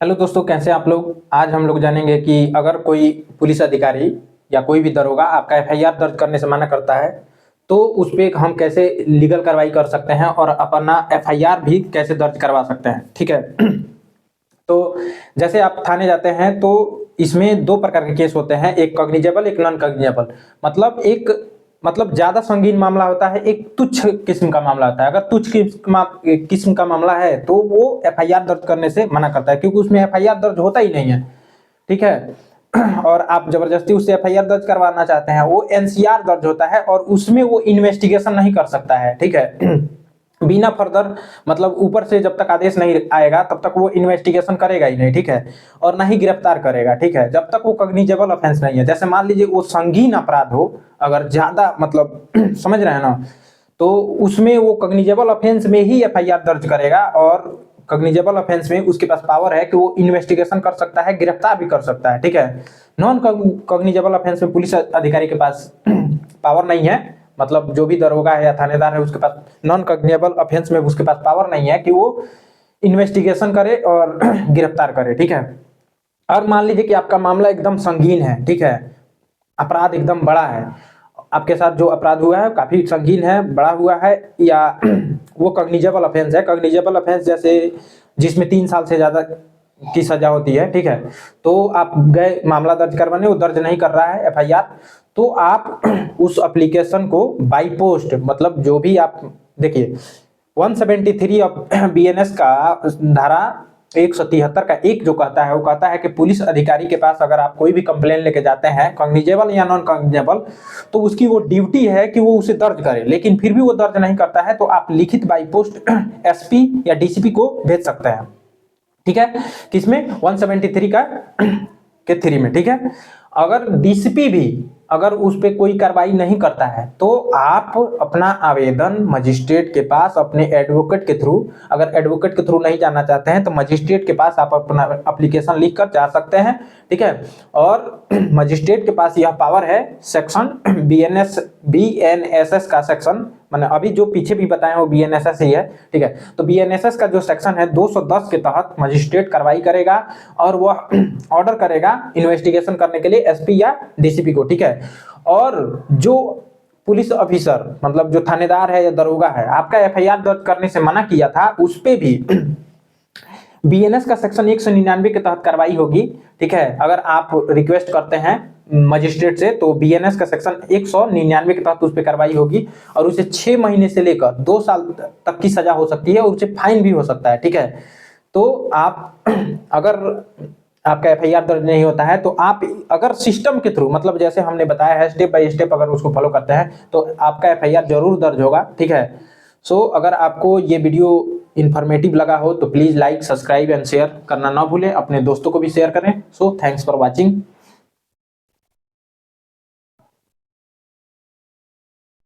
Hello दोस्तों, कैसे हैं आप लोग। आज हम लोग जानेंगे कि अगर कोई पुलिस अधिकारी या कोई भी दरोगा आपका एफआईआर दर्ज करने से मना करता है तो उस पे हम कैसे लीगल कार्रवाई कर सकते हैं और अपना एफआईआर भी कैसे दर्ज करवा सकते हैं। ठीक है। तो जैसे आप थाने जाते हैं तो इसमें दो प्रकार के केस होते हैं, एक कॉग्निजेबल एक नॉन कॉग्निजेबल। मतलब ज्यादा संगीन मामला होता है, एक तुच्छ किस्म का मामला होता है। अगर तुच्छ किस्म का मामला है तो वो एफआईआर दर्ज करने से मना करता है, क्योंकि उसमें एफआईआर दर्ज होता ही नहीं है। ठीक है। और आप जबरदस्ती उससे एफआईआर दर्ज करवाना चाहते हैं, वो एनसीआर दर्ज होता है और उसमें वो इन्वेस्टिगेशन नहीं कर सकता है। ठीक है। बिना फर्दर मतलब ऊपर से जब तक आदेश नहीं आएगा तब तक वो इन्वेस्टिगेशन करेगा ही नहीं। ठीक है। और ना ही गिरफ्तार करेगा। ठीक है। जब तक वो कॉग्निजेबल ऑफेंस नहीं है। जैसे मान लीजिए वो संगीन अपराध हो, अगर ज्यादा मतलब समझ रहे हैं ना, तो उसमें वो कॉग्निजेबल ऑफेंस में ही एफआईआर दर्ज करेगा। और कॉग्निजेबल ऑफेंस में उसके पास पावर है कि वो इन्वेस्टिगेशन कर सकता है, गिरफ्तार भी कर सकता है। ठीक है। नॉन कॉग्निजेबल ऑफेंस में पुलिस अधिकारी के पास पावर नहीं है, मतलब जो भी दरोगा है या थानेदार है उसके पास नॉन कॉग्निजेबल ऑफेंस में उसके पास पावर नहीं है कि वो इन्वेस्टिगेशन करे और गिरफ्तार करे। ठीक है। और मान लीजिए कि आपका मामला एकदम संगीन है। ठीक है। अपराध एकदम बड़ा है, आपके साथ जो अपराध हुआ है काफी संगीन है, बड़ा हुआ है, या वो कॉग्निजेबल ऑफेंस है। कॉग्निजेबल ऑफेंस जैसे जिसमें 3 साल से ज्यादा की सजा होती है। ठीक है। तो आप गए मामला दर्ज करवाने, वो दर्ज नहीं कर रहा है एफआईआर, तो आप उस एप्लीकेशन को बाई पोस्ट, मतलब जो भी आप देखिए 173 ऑफ बीएनएस का धारा 173 का एक जो कहता है, वो कहता है कि पुलिस अधिकारी के पास अगर आप कोई भी कंप्लेन लेके जाते हैं कॉग्निजेबल या नॉन कॉग्निजेबल, तो उसकी वो ड्यूटी है कि वो उसे दर्ज करे। लेकिन फिर भी वो दर्ज नहीं करता है तो आप लिखित बाई पोस्ट एसपी या डीसीपी को भेज सकते हैं। ठीक है। किसमें 173 का के 3 में। ठीक है। अगर डीसीपी भी अगर उस पे कोई कार्रवाई नहीं करता है तो आप अपना आवेदन मजिस्ट्रेट के पास अपने एडवोकेट के थ्रू, अगर एडवोकेट के थ्रू नहीं जाना चाहते हैं तो मजिस्ट्रेट के पास आप अपना एप्लीकेशन लिख कर जा सकते हैं। ठीक है। और मजिस्ट्रेट के पास यह पावर है, सेक्शन बीएनएसएस का सेक्शन, मैंने अभी जो पीछे भी बताया वो बीएनएसएस ही है। ठीक है। तो बीएनएसएस का जो सेक्शन है 210 के तहत मजिस्ट्रेट कार्रवाई करेगा और वह ऑर्डर करेगा इन्वेस्टिगेशन करने के लिए एसपी या डीसीपी को। ठीक है। और जो पुलिस ऑफिसर मतलब जो थानेदार है या दरोगा है आपका एफआईआर दर्ज करने से मना किया था, उस पे भी बीएनएस का सेक्शन 199 के तहत कार्रवाई होगी। ठीक है। अगर आप रिक्वेस्ट करते हैं मजिस्ट्रेट से तो बीएनएस का सेक्शन 199 के तहत उस पर कार्रवाई होगी और उसे 6 महीने से लेकर 2 साल तक की सजा हो सकती है और उसे फाइन भी हो सकता है। ठीक है। तो आप अगर आपका एफआईआर दर्ज नहीं होता है तो आप अगर सिस्टम के थ्रू, मतलब जैसे हमने बताया है स्टेप बाय स्टेप, अगर उसको फॉलो करते हैं तो आपका एफआईआर जरूर दर्ज होगा। ठीक है। सो अगर आपको ये वीडियो इन्फॉर्मेटिव लगा हो तो please like, subscribe and share करना ना भूलें, अपने दोस्तों को भी शेयर करें। So thanks for watching.